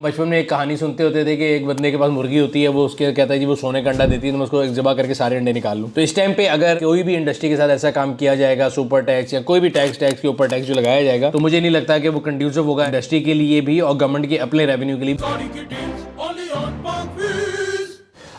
बचपन में एक कहानी सुनते होते थे कि एक बंदे के पास मुर्गी होती है, वो उसके कहता है जी वो सोने का अंडा देती है, तो मैं उसको एक जबा करके सारे अंडे निकाल लूँ। तो इस टाइम पे अगर कोई भी इंडस्ट्री के साथ ऐसा काम किया जाएगा, सुपर टैक्स या कोई भी टैक्स के ऊपर टैक्स जो लगाया जाएगा, तो मुझे नहीं लगता कि वो कंड्यूसिव होगा इंडस्ट्री के लिए भी और गवर्नमेंट के अपने रेवेन्यू के लिए।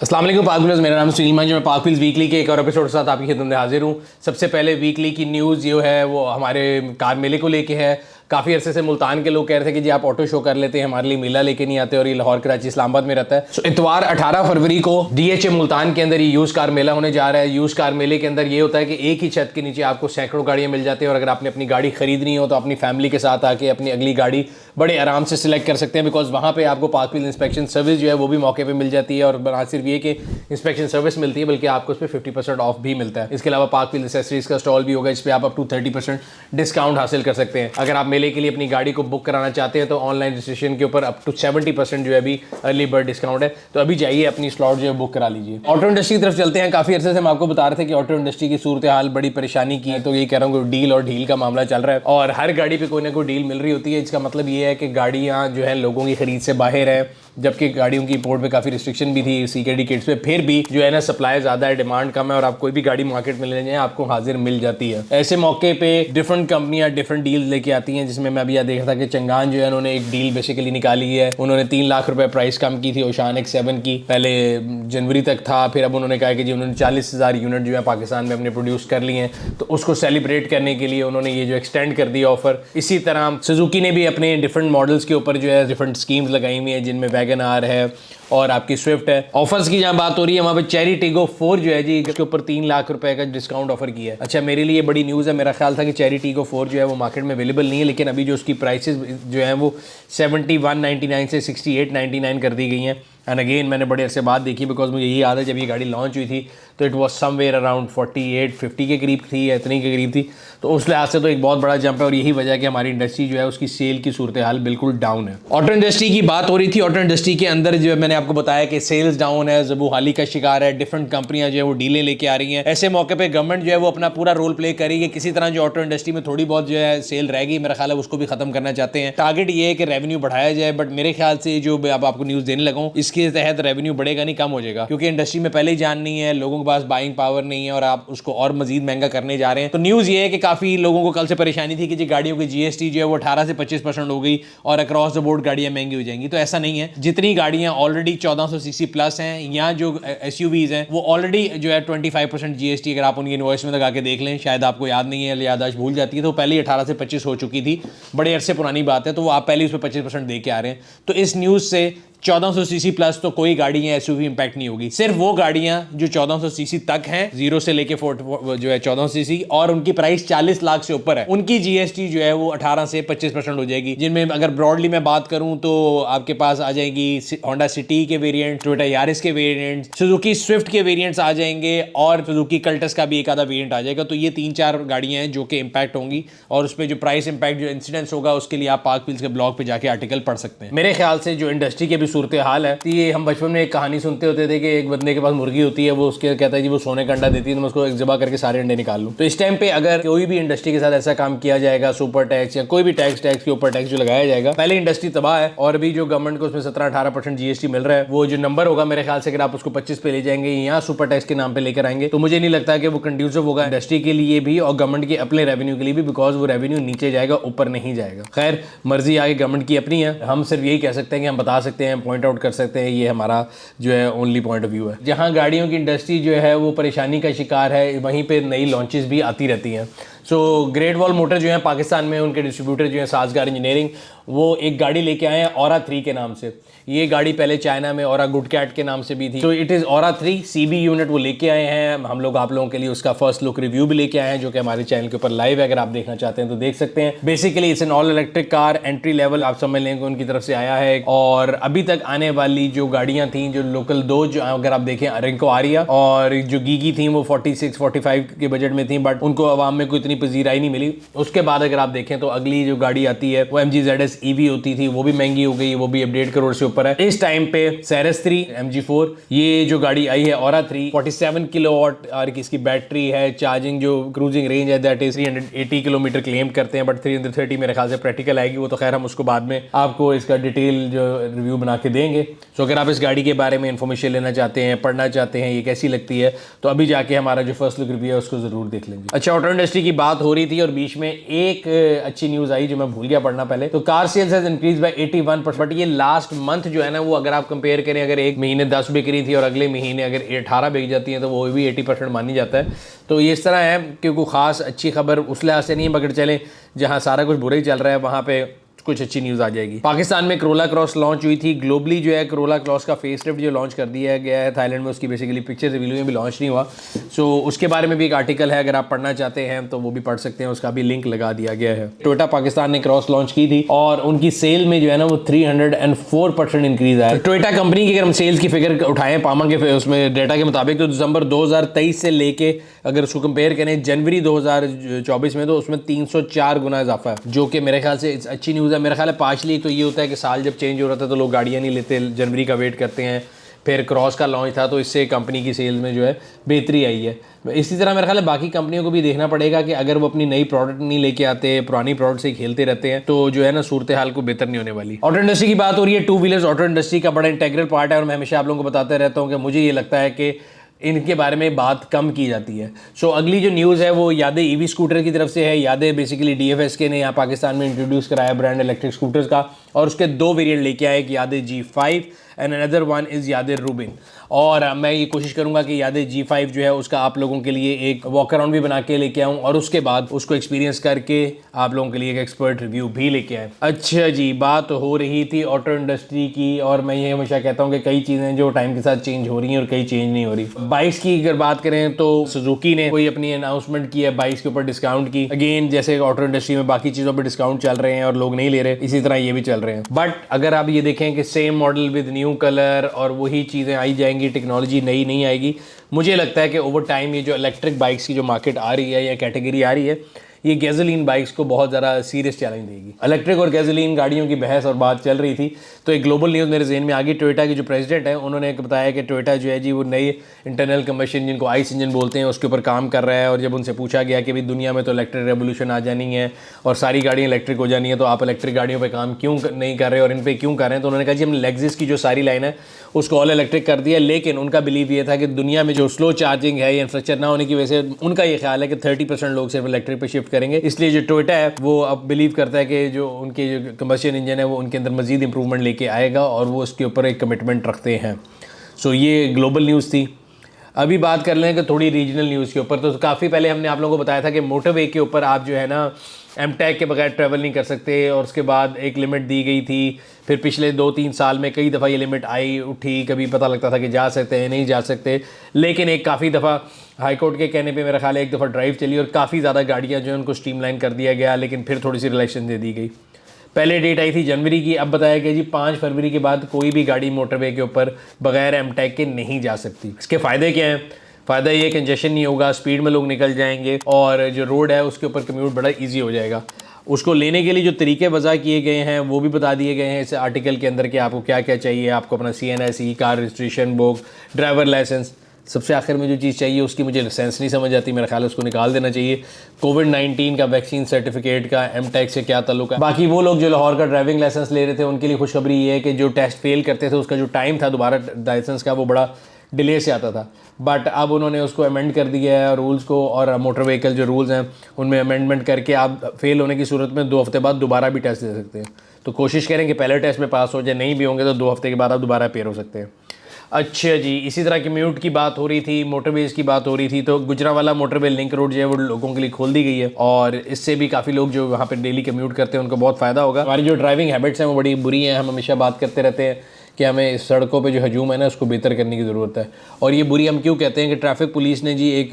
अस्सलाम वालेकुम पाक व्यूअर्स, मेरा नाम सुनील मान, जो मैं पाक व्यूअर्स वीकली के एक और एपिसोड के साथ आपकी खिदमत में हाजिर हूँ। सबसे पहले वीकली की न्यूज़ जो है वो हमारे कार मेले को लेके है। काफ़ी अरसे से मुल्तान के लोग कह रहे थे कि जी आप ऑटो शो कर लेते हैं, हमारे लिए मेला लेके नहीं आते, और ये लाहौर, कराची, इस्लामाबाद में रहता है। सो इतवार 18 फरवरी को DHA मुल्तान के अंदर ये यूज़ कार मेला होने जा रहा है। यूज़ कार मेले के अंदर ये होता है कि एक ही छत के नीचे आपको सैकड़ों गाड़ियाँ मिल जाती हैं, और अगर आपने अपनी गाड़ी खरीदनी हो तो अपनी फैमिली के साथ आके अपनी अगली गाड़ी बड़े आराम से सिलेक्ट कर सकते हैं, बिकॉज वहाँ पे आपको पाक व्हील इंस्पेक्शन सर्विस जो है वो भी मौके पे मिल जाती है। और ना सिर्फ ये कि इंस्पेक्शन सर्विस मिलती है, बल्कि आपको उस पर 50% ऑफ भी मिलता है। इसके अलावा पाक व्हील एक्सेसरीज का स्टॉल भी होगा, इस पर आप अप टू 30% डिस्काउंट हासिल कर सकते हैं। अगर आप मेले के लिए अपनी गाड़ी को बुक कराना चाहते हैं तो ऑनलाइन रजिस्ट्रेशन के ऊपर अप टू 70% जो है अभी अर्ली बर्ड डिस्काउंट है, तो अभी जाइए अपनी स्लॉट जो है बुक करा लीजिए। ऑटो इंडस्ट्री की तरफ चलते हैं। काफ़ी अरसे से हम आपको बता रहे थे कि ऑटो इंडस्ट्री की सूरत हाल बड़ी परेशानी की है, तो ये कह रहा हूँ डील और ढील का मामला चल रहा है, और हर गाड़ी पे कोई ना कोई डील मिल रही होती है। इसका मतलब ये है कि गाड़ियाँ जो है लोगों की खरीद से बाहर है, जबकि गाड़ियों की इंपोर्ट पे काफ़ी रिस्ट्रिक्शन भी थी CKD किट्स पे, फिर भी जो है ना सप्लाई ज़्यादा है, डिमांड कम है, और आप कोई भी गाड़ी मार्केट में ले जाएं आपको हाजिर मिल जाती है। ऐसे मौके पे डिफरेंट कंपनियां डिफरेंट डील लेके आती हैं, जिसमें मैं अभी यह देख रहा था कि चंगान जो है उन्होंने एक डील बेसिकली निकाली है। उन्होंने 3 लाख रुपए प्राइस कम की थी ओशान X7 की, पहले जनवरी तक था, फिर अब उन्होंने कहा कि जी उन्होंने 40,000 यूनिट जो है पाकिस्तान में अपने प्रोड्यूस कर लिए हैं, तो उसको सेलिब्रेट करने के लिए उन्होंने ये जो एक्सटेंड कर दिया ऑफर। इसी तरह सुजुकी ने भी अपने डिफरेंट मॉडल्स के ऊपर जो है डिफरेंट स्कीम्स लगाई हुई है, जिनमें वैगन आर है और आपकी स्विफ्ट है। ऑफर्स की जहाँ बात हो रही है वहाँ पे चेरी टिगो 4 जो है जी इसके ऊपर 3 लाख रुपए का डिस्काउंट ऑफर किया है। अच्छा, मेरे लिए बड़ी न्यूज़ है। मेरा ख्याल था कि चेरी टिगो 4 जो है वो मार्केट में अवेलेबल नहीं है, लेकिन अभी जो उसकी प्राइसेस जो है वो 7199 से 6899 कर दी गई हैं। एंड अगेन मैंने बड़े अरसे बाद देखी, बिकॉज मुझे यही याद है जब ये गाड़ी लॉन्च हुई थी तो इट वॉज समवेयर अराउंड 48-50 के करीब थी या इतनी के करीब थी, तो उस लिहाज से तो एक बहुत बड़ा जंप है, और यही वजह है कि हमारी इंडस्ट्री जो है उसकी सेल की सूरत हाल बिल्कुल डाउन है। ऑटो इंडस्ट्री की बात हो रही थी। ऑटो इंडस्ट्री के अंदर जो है मैंने आपको बताया कि सेल्स डाउन है, ज़बू हाली का शिकार है, डिफरेंट कंपनियां जो है वो डीलें लेके आ रही हैं। ऐसे मौके पर गवर्नमेंट जो है वो अपना पूरा रोल प्ले करेगी, किसी तरह जो ऑटो इंडस्ट्री में थोड़ी बहुत जो है सेल रहेगी, मेरा ख्याल है उसको भी खत्म करना चाहते हैं। टारगेट ये है कि रेवेन्यू बढ़ाया जाए, बट मेरे ख्याल से जो अब आपको न्यूज़ देने लगा हूँ इसके तहत रेवेन्यू बढ़ेगा नहीं, कम हो जाएगा, क्योंकि इंडस्ट्री में पहले ही जान नहीं है, लोगों के पास बाइंग पावर नहीं है, और आप उसको और मजीद महंगा करने जा रहे हैं। तो न्यूज़ ये है कि काफ़ी लोगों को कल से परेशानी थी कि जी गाड़ियों की GST जो है वो 18 से 25% हो गई और अक्रॉस द बोर्ड गाड़ियाँ महंगी हो जाएंगी। तो ऐसा नहीं है। जितनी गाड़ियाँ ऑलरेडी 1400 सीसी प्लस हैं या जो SUVs हैं वो ऑलरेडी जो है 25% GST अगर आप उनकी इनवॉइस में लगा के देख लें, शायद आपको याद नहीं है, याददाश्त भूल जाती है, तो पहले ही 18 से 25 हो चुकी थी, बड़े अरसे पुरानी बात है, तो वो आप पहले उस पर 25% दे के आ रहे हैं। तो इस न्यूज़ से 1400 सीसी प्लस तो कोई गाड़ी या SUV इंपैक्ट नहीं होगी। सिर्फ वो गाड़ियां जो 1400 सीसी तक हैं, 0 से लेके 4 जो है 1400 सीसी, और उनकी प्राइस 40 लाख से ऊपर है, उनकी GST जो है वो 18 से 25% हो जाएगी। जिनमें अगर ब्रॉडली मैं बात करूं तो आपके पास आ जाएगी होंडा सिटी के वेरिएंट, टोयोटा यारिस के वेरिएंट, सुजुकी स्विफ्ट के वेरिएंट्स आ जाएंगे, और सुजुकी कल्टस का भी एक आधा वेरिएंट आ जाएगा। तो ये 3-4 गाड़ियां हैं जो कि इंपैक्ट होंगी, और उस पर जो प्राइस इंपैक्ट जो इंसिडेंस होगा उसके लिए आप पाक व्हील्स के ब्लॉग पे जाके आर्टिकल पढ़ सकते हैं। मेरे ख्याल से जो इंडस्ट्री के सूरत हाल है, ये हम बचपन में एक कहानी सुनते होते थे कि एक बंदे के पास मुर्गी होती है, वो उसके कहता है जी वो सोने का अंडा देती है, तो मैं उसको एक जबा करके सारे अंडे निकाल लूँ। तो इस टाइम पे अगर कोई भी इंडस्ट्री के साथ ऐसा काम किया जाएगा, सुपर टैक्स या कोई भी टैक्स के ऊपर टैक्स जो लगाया जाएगा, पहले इंडस्ट्री तबाह है, और अभी जो गवर्नमेंट को उसमें 17-18% GST मिल रहा है, वो जो नंबर होगा मेरे ख्याल से अगर आप उसको 25 पे ले जाएंगे या सुपर टैक्स के नाम पे लेकर आएंगे, तो मुझे नहीं लगता कि वो कंड्यूसिव होगा इंडस्ट्री के लिए भी और गवर्नमेंट के अपने रेवेन्यू के लिए भी, बिकॉज वो रेवेन्यू नीचे जाएगा, ऊपर नहीं जाएगा। खैर, मर्जी आगे गवर्नमेंट की अपनी है, हम सिर्फ यही कह सकते हैं कि हम बता सकते हैं, पॉइंट आउट कर सकते हैं, ये हमारा जो है ओनली पॉइंट ऑफ व्यू है। जहां गाड़ियों की इंडस्ट्री जो है वो परेशानी का शिकार है, वहीं पे नई लॉन्चेस भी आती रहती हैं। सो ग्रेट वॉल मोटर जो है पाकिस्तान में, उनके डिस्ट्रीब्यूटर जो है साजगार इंजीनियरिंग, वो एक गाड़ी लेके आए हैं औरा 3 के नाम से। ये गाड़ी पहले चाइना में औरा गुड कैट के नाम से भी थी, तो it is aura 3 CB unit वो लेके आए हैं। हम लोग आप लोगों के लिए उसका फर्स्ट लुक रिव्यू भी लेके आए हैं, जो कि हमारे चैनल के ऊपर लाइव है, अगर आप देखना चाहते हैं तो देख सकते हैं। Basically it's an all electric car, entry level आप समझ लेंगे उनकी तरफ से आया है, और अभी तक आने वाली जो गाड़ियाँ थी, जो लोकल दो जो अगर आप देखें, रिंको आरिया और जो गीगी थी, वो 46-45 के बजट में थी, बट उनको आवाम में कोई इतनी पजीराई नहीं मिली। उसके बाद अगर आप देखें तो अगली जो गाड़ी आती है वो MG ZS प्लस ईवी होती थी वो भी महंगी हो गई, वो भी अब 1.5 करोड़ से ऊपर है। इस टाइम पे सेरेस 3 MG4 ये जो गाड़ी आई है औरा 3 47 किलोवाट और इसकी बैटरी है, चार्जिंग जो क्रूजिंग रेंज है दैट इज 380 किलोमीटर क्लेम करते हैं, बट 330 मेरे ख्याल से प्रैक्टिकल आएगी। वो तो खैर हम उसको बाद में आपको इसका डिटेल जो रिव्यू बना के देंगे। सो अगर आप इस गाड़ी के बारे में इन्फॉर्मेशन लेना चाहते हैं, पढ़ना चाहते हैं ये कैसी लगती है, तो अभी जाके हमारा जो फर्स्ट लुक रिव्यू है उसको जरूर देख लेंगे। अच्छा, ऑटो इंडस्ट्री की बात हो रही थी और बीच में एक अच्छी न्यूज आई जो मैं भूल गया पढ़ना पहले। तो car sales has increase by 81%, but ये लास्ट मंथ जो है ना वो अगर आप कंपेयर करें, अगर एक महीने 10 बिक रही थी और अगले महीने अगर 18 बिक जाती है तो वो भी 80% मानी जाता है। तो ये इस तरह है कि कोई खास अच्छी खबर उस लिहाज से नहीं है, मगर चले जहाँ सारा कुछ बुरा ही चल रहा है वहाँ पे कुछ अच्छी न्यूज़ आ जाएगी। पाकिस्तान में करोला क्रॉस लॉन्च हुई थी। ग्लोबली जो है करोला क्रॉस का फेस लिफ्ट जो लॉन्च कर दिया गया है थाईलैंड में, उसकी बेसिकली पिक्चर रिव्यू में भी लॉन्च नहीं हुआ। सो उसके बारे में भी एक आर्टिकल है, अगर आप पढ़ना चाहते हैं तो वो भी पढ़ सकते हैं, उसका भी लिंक लगा दिया गया है। टोयोटा पाकिस्तान ने क्रॉस लॉन्च की थी और उनकी सेल में जो है ना वो 304% इंक्रीज आया। टोयोटा कंपनी की अगर हम सेल्स की फिगर उठाएं पामा के उसमें डेटा के मुताबिक, तो दिसंबर 2023 से लेके अगर उसको कंपेयर करें जनवरी 2024 में, तो उसमें 304 गुना इजाफा है, जो कि मेरे ख्याल से अच्छी न्यूज़ है। मेरे ख्याल है पार्शली तो ये होता है कि साल जब चेंज हो रहा था तो लोग गाड़ियाँ नहीं लेते, जनवरी का वेट करते हैं, फिर क्रॉस का लॉन्च था तो इससे कंपनी की सेल्स में जो है बेहतरी आई है। इसी तरह मेरे ख्याल है बाकी कंपनियों को भी देखना पड़ेगा कि अगर वो अपनी नई प्रोडक्ट नहीं लेके आते, पुरानी प्रोडक्ट से खेलते रहते हैं, तो जो है ना सूरत हाल को बेहतर नहीं होने वाली। ऑटो इंडस्ट्री की बात हो रही है, टू व्हीलर्स ऑटो इंडस्ट्री का बड़ा इंटेग्रल पार्ट है और मैं हमेशा आप लोगों को बताते रहता हूँ कि मुझे ये लगता है कि इनके बारे में बात कम की जाती है। सो अगली जो न्यूज़ है वो यादें ईवी स्कूटर की तरफ से है। यादें बेसिकली DFSK ने यहाँ पाकिस्तान में इंट्रोड्यूस कराया ब्रांड इलेक्ट्रिक स्कूटर्स का, और उसके 2 वेरिएंट लेके आए, एक यादें G5 and another one is यादें रूबिन। और मैं ये कोशिश करूंगा कि यादें G5 जो है उसका आप लोगों के लिए एक वॉक अराउंड भी बना के लेके आऊँ और उसके बाद उसको एक्सपीरियंस करके आप लोगों के लिए एक एक्सपर्ट रिव्यू भी लेके आए। अच्छा जी, बात हो रही थी ऑटो इंडस्ट्री की, और मैं ये हमेशा कहता हूँ कि कई चीज़ें जो टाइम के साथ चेंज हो रही हैं और कई चेंज नहीं हो रही। बाइक्स की अगर बात करें तो सुजुकी ने कोई अपनी अनाउंसमेंट की है बाइक्स के ऊपर डिस्काउंट की। अगेन जैसे ऑटो इंडस्ट्री में बाकी चीज़ों पर डिस्काउंट चल रहे हैं और लोग नहीं ले रहे, इसी तरह ये भी चल रहे हैं। बट अगर आप ये देखें कि same model with new colour और वही चीज़ें आई जाएंगी, टेक्नोलॉजी नई नहीं आएगी, मुझे लगता है कि ओवर टाइम ये जो इलेक्ट्रिक बाइक्स की जो मार्केट आ रही है या कैटेगरी आ रही है, ये गैसोलीन बाइक्स को बहुत ज़्यादा सीरियस चैलेंज देगी। इलेक्ट्रिक और गैसोलीन गाड़ियों की बहस और बात चल रही थी तो एक ग्लोबल न्यूज़ मेरे जहन में आ गई। टोयोटा के जो प्रेसिडेंट हैं उन्होंने बताया कि टोयोटा जो है जी वो नई इंटरनल कम्बशन जिनको आइस इंजन बोलते हैं उसके ऊपर काम कर रहा है। और जब उनसे पूछा गया कि भाई दुनिया में तो इलेक्ट्रिक रेवोल्यूशन आ जानी है और सारी गाड़ियाँ इलेक्ट्रिक हो जानी है, तो आप इलेक्ट्रिक गाड़ियों पर काम क्यों नहीं कर रहे और इन पर क्यों कर रहे हैं? तो उन्होंने कहा जी हमने लेक्सिस की जो सारी लाइन है उसको ऑल इलेक्ट्रिक कर दिया, लेकिन उनका बिलीव ये था कि दुनिया में जो स्लो चार्जिंग है या इंफ्रास्ट्रक्चर ना होने की वजह से उनका ये ख्याल है कि 30% लोग सिर्फ इलेक्ट्रिक पे शिफ्ट करेंगे। इसलिए जो टोयोटा है वो अब बिलीव करता है कि जो उनके जो कंबशन इंजन है वो उनके अंदर मजीद इंप्रूवमेंट लेके आएगा और वो उसके ऊपर एक कमिटमेंट रखते हैं। सो ये ग्लोबल न्यूज़ थी। अभी बात कर लें कि थोड़ी रीजनल न्यूज़ के ऊपर, तो काफ़ी पहले हमने आप लोगों को बताया था कि मोटरवे के ऊपर आप जो है ना एमटैग के बगैर ट्रैवल नहीं कर सकते, और उसके बाद एक लिमिट दी गई थी। फिर पिछले 2-3 साल में कई दफ़ा ये लिमिट आई उठी, कभी पता लगता था कि जा सकते हैं नहीं जा सकते, लेकिन एक काफ़ी दफ़ा हाई कोर्ट के कहने पे मेरा ख्याल है एक दफ़ा ड्राइव चली और काफ़ी ज़्यादा गाड़ियाँ जो है उनको स्ट्रीमलाइन कर दिया गया, लेकिन फिर थोड़ी सी रिलैक्सेशन दे दी गई। पहले डेट आई थी जनवरी की, अब बताया गया जी 5 फरवरी के बाद कोई भी गाड़ी मोटरवे के ऊपर बगैर एमटैग के नहीं जा सकती। इसके फ़ायदे क्या हैं? फ़ायदा ये कंजेशन नहीं होगा, स्पीड में लोग निकल जाएंगे और जो रोड है उसके ऊपर कम्यूट बड़ा इजी हो जाएगा। उसको लेने के लिए जो तरीके वज़ा किए गए हैं वो भी बता दिए गए हैं इस आर्टिकल के अंदर कि आपको क्या क्या चाहिए। आपको अपना CNS car registration book, driver licence, सबसे आखिर में जो चीज़ चाहिए उसकी मुझे लाइसेंस नहीं समझ आती, मेरा ख्याल है उसको निकाल देना चाहिए। कोविड-19 का वैक्सीन सर्टिफिकेट का एमटैग से क्या ताल्लुक है। बाकी वो लोग जो लाहौर का ड्राइविंग लाइसेंस ले रहे थे उनके लिए खुशखबरी ये है कि जो टेस्ट फेल करते थे उसका जो टाइम था दोबारा लाइसेंस का वो बड़ा डिले से आता था, बट अब उन्होंने उसको अमेंड कर दिया है रूल्स को, और मोटर व्हीकल जो रूल्स हैं उनमें अमेंडमेंट करके आप फेल होने की सूरत में 2 हफ्ते बाद दोबारा भी टेस्ट दे सकते हैं। तो कोशिश करें कि पहले टेस्ट में पास हो जाए, नहीं भी होंगे तो 2 हफ्ते के बाद आप दोबारा अपेयर हो सकते हैं। अच्छा जी, इसी तरह कम्यूट की बात हो रही थी, मोटरवेज की बात हो रही थी, तो गुजरांवाला मोटरवे लिंक रोड जो है वो लोगों के लिए खोल दी गई है और इससे भी काफ़ी लोग जो वहाँ पे डेली कम्यूट करते हैं उनको बहुत फ़ायदा होगा। हमारी जो ड्राइविंग हैबिट्स हैं वो बड़ी बुरी हैं, हम हमेशा बात करते रहते हैं कि हमें इस सड़कों पे जो हजूम है ना उसको बेहतर करने की ज़रूरत है। और ये बुरी हम क्यों कहते हैं कि ट्रैफिक पुलिस ने जी एक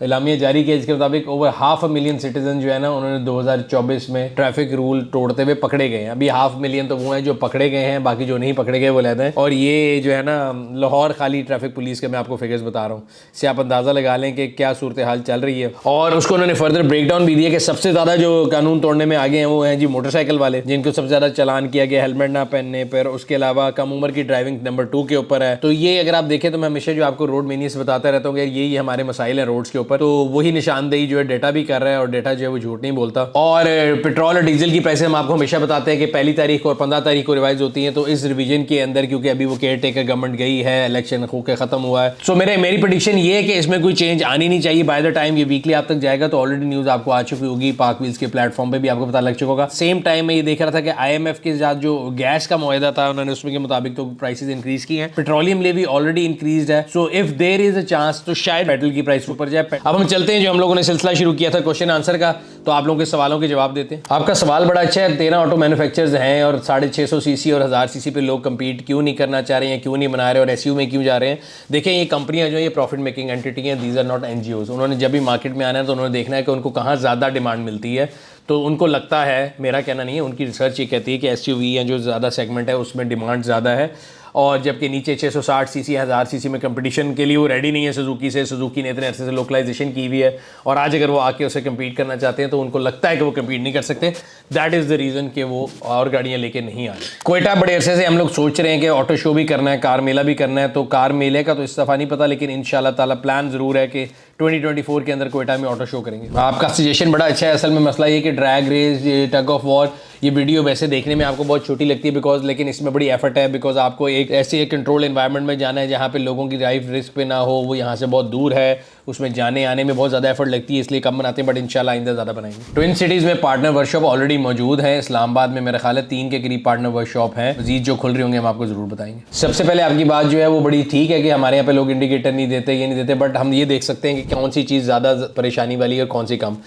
एलामिया जारी किया, जिसके मुताबिक ओवर 500,000 सिटीजन जो है ना उन्होंने 2024 में ट्रैफिक रूल तोड़ते हुए पकड़े गए हैं। अभी 500,000 तो वो हैं जो पकड़े गए हैं, बाकी जो नहीं पकड़े गए वो लेते हैं। और ये जो है ना लाहौर खाली ट्रैफिक पुलिस के मैं आपको फिगर्स बता रहा हूँ, इससे आप अंदाज़ा लगा लें कि क्या सूरत हाल चल रही है। और उसको उन्होंने फर्दर ब्रेक डाउन भी दिया कि सबसे ज़्यादा जो कानून तोड़ने में आगे हैं वो हैं जी मोटरसाइकिल वाले, जिनको सबसे ज़्यादा चालान किया गया हेलमेट ना पहनने पर। उसके अलावा कम उम्र की ड्राइविंग नंबर 2 के ऊपर है। तो ये अगर आप देखें तो मैं हमेशा जो आपको रोड मेनियस बताता रहता हूँ कि यही हमारे मसाइल हैं रोड्स के ऊपर, तो वही निशानदेही जो है डेटा भी कर रहा है और डेटा जो है वो झूठ नहीं बोलता। और पेट्रोल और डीजल की प्राइसें हम आपको हमेशा बताते हैं कि 1 तारीख और 15 तारीख को रिवाइज होती है। तो इस रिवीजन के अंदर क्योंकि अभी वो केयर टेकर गवर्नमेंट गई है, इलेक्शन होकर खत्म हुआ है, सो मेरी प्रेडिक्शन ये है कि इसमें कोई चेंज आनी नहीं चाहिए। बाय द टाइम ये वीकली आप तक जाएगा तो ऑलरेडी न्यूज आपको आ चुकी होगी, पाक व्हील्स के प्लेटफॉर्म पे भी आपको पता लग चुका होगा। सेम टाइम में ये देख रहा था कि IMF के साथ जो गैस का मुआहदा था उन्होंने उसमें के मुताबिक तो प्राइसेस इंक्रीज की हैं, पेट्रोलियम ले भी ऑलरेडी इंक्रीज है। So if there is a chance तो शायद पेट्रोल की प्राइस ऊपर जाए। अब हम चलते हैं, जो हम लोगों ने सिलसिला शुरू किया था क्वेश्चन आंसर का, तो आप लोगों के सवालों के जवाब देते हैं। आपका सवाल बड़ा अच्छा है, 13 ऑटो मैन्युफैक्चरर्स हैं और 650 सीसी और 1000 सीसी पे लोग कंपीट क्यों नहीं करना चाह रहे हैं, क्यों नहीं बना रहे और SU में क्यों जा रहे हैं। देखें ये कंपनियां जो ये प्रॉफिट मेकिंग एंटिटी हैं, दीज आर नॉट NGOs। उन्होंने जब भी मार्केट में आना है तो उन्होंने देखना है कि उनको कहाँ ज़्यादा डिमांड मिलती है। तो उनको लगता है, मेरा कहना नहीं है, उनकी रिसर्च ये कहती है कि SUV या जो ज़्यादा सेगमेंट है उसमें डिमांड ज़्यादा है, और जबकि नीचे 660 सीसी 1000 सीसी में कंपटीशन के लिए वो रेडी नहीं है सुजुकी से। सुजुकी ने इतने अरसे से लोकलाइजेशन की हुई है और आज अगर वो आके उसे कम्पीट करना चाहते हैं तो उनको लगता है कि वो कम्पीट नहीं कर सकते। दैट इज़ द रीज़न कि वो और गाड़ियाँ लेके नहीं आ रही। क्वेटा बड़े अरसे से हम लोग सोच रहे हैं कि ऑटो शो भी करना है, कार मेला भी करना है, तो कार मेले का तो इस दफ़ा नहीं पता, लेकिन इंशाल्लाह ताला प्लान ज़रूर है कि 2024 के अंदर क्वेटा में ऑटो शो करेंगे। आपका सजेशन बड़ा अच्छा है। असल में मसला ये कि ड्रैग रेस, ये टग ऑफ वॉर, ये वीडियो वैसे देखने में आपको बहुत छोटी लगती है बिकॉज, लेकिन इसमें बड़ी एफर्ट है बिकॉज आपको एक ऐसे कंट्रोल एनवायरनमेंट में जाना है जहाँ पे लोगों की लाइफ रिस्क पे ना हो, वो यहाँ से बहुत दूर है, उसमें जाने आने में बहुत ज़्यादा एफर्ट लगती है, इसलिए कम बनाते हैं, बट इंशाल्लाह आइंदा ज़्यादा बनाएंगे। ट्विन सिटीज़ में पार्टनर वर्कशॉप ऑलरेडी मौजूद है। इस्लामाबाद में मेरा ख्याल है 3 के करीब पार्टनर वर्कशॉप है, मजीद जो खुल रही होंगे हम आपको ज़रूर बताएंगे। सबसे पहले आपकी बात जो है वो बड़ी ठीक है कि हमारे यहाँ पे लोग इंडिकेटर नहीं देते, ये नहीं देते, बट हम ये देख सकते हैं कि कौन सी चीज़ ज़्यादा परेशानी वाली है और कौन सी कम।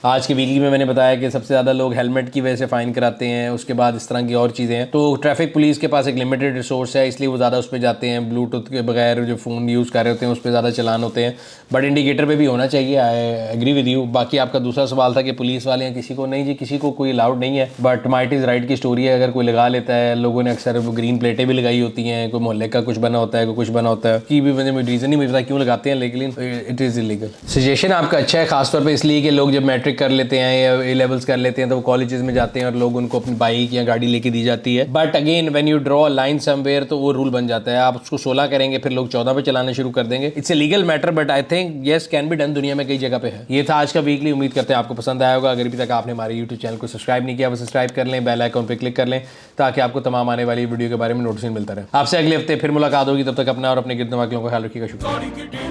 आज की वीडियो में मैंने बताया कि सबसे ज़्यादा लोग हेलमेट की वजह से फ़ाइन कराते हैं, उसके बाद इस तरह की और चीज़ें हैं। तो ट्रैफिक पुलिस के पास एक लिमिटेड रिसोर्स है, इसलिए वो ज़्यादा उस पर जाते हैं। ब्लूटूथ के बगैर जो फ़ोन यूज़ कर रहे होते हैं उस पर ज़्यादा चलान होते हैं, बट इंडिकेटर पे भी होना चाहिए। I agree with you. बाकी आपका दूसरा सवाल था कि पुलिस वाले हैं, किसी को नहीं जी, किसी को कोई अलाउड नहीं है, बट माइट इज़ राइट की स्टोरी है। अगर कोई लगा लेता है, लोगों ने अक्सर वो ग्रीन प्लेटें भी लगाई होती हैं, कोई मोहल्ले का कुछ बना होता है, कोई कुछ बना होता है, की भी मुझे रीज़न नहीं पता क्यों लगाते हैं, लेकिन इट इज़ इलीगल। सजेशन आपका अच्छा है, खासतौर पर इसलिए कि लोग जब मैट्रिक कर लेते हैं A लेवल्स कर लेते हैं तो वो कॉलेजेस में जाते हैं और लोग उनको अपनी बाइक या गाड़ी लेके दी जाती है। But again when you draw line somewhere तो वो रूल बन जाता है। आप उसको 16 करेंगे, फिर लोग 14 पे चलाना शुरू कर देंगे। It's a legal matter, but I think yes can be done, दुनिया में कई जगह पे है। ये था आज का वीकली, उम्मीद करते हैं आपको पसंद आया होगा। अगर अभी तक आपने हमारे यूट्यूब चैनल को सब्सक्राइब नहीं किया, वो सब्सक्राइब कर लें, बेल आइकन पर क्लिक कर लें ताकि आपको तमाम आने वाली वीडियो के बारे में नोटिफिकेशन मिलता रहे। आपसे अगले हफ्ते फिर मुलाकात होगी, तब तक अपना और अपने गिरद वालों का ख्याल रखिएगा। शुक्रिया।